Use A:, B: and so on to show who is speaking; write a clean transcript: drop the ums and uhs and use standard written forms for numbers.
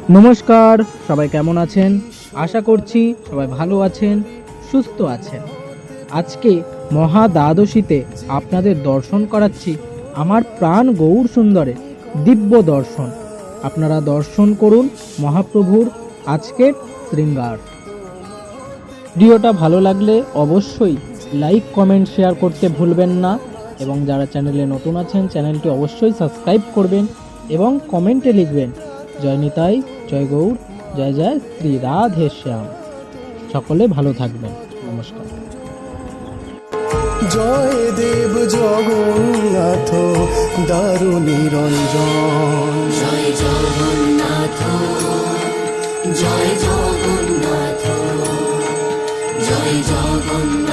A: নমস্কার, সবাই কেমন আছেন? আশা করছি সবাই ভালো আছেন, সুস্থ আছেন। আজকে মহা দ্বাদশীতে আপনাদের দর্শন করাচ্ছি আমার প্রাণ গৌর সুন্দরের দিব্য দর্শন। আপনারা দর্শন করুন মহাপ্রভুর আজকের শৃঙ্গার। ভিডিওটা ভালো লাগলে অবশ্যই লাইক, কমেন্ট, শেয়ার করতে ভুলবেন না এবং যারা চ্যানেলে নতুন আছেন চ্যানেলটি অবশ্যই সাবস্ক্রাইব করবেন এবং কমেন্টে লিখবেন জয় নিতাই, জয় গৌর, জয় জয় শ্রী রাধে শ্যাম। সকলে ভালো থাকবেন। নমস্কার।
B: জয় দেব জগন্নাথ দারু নিরঞ্জন,
C: জয় জগন্নাথ, জয় জগন্নাথ, জয় জগন্নাথ।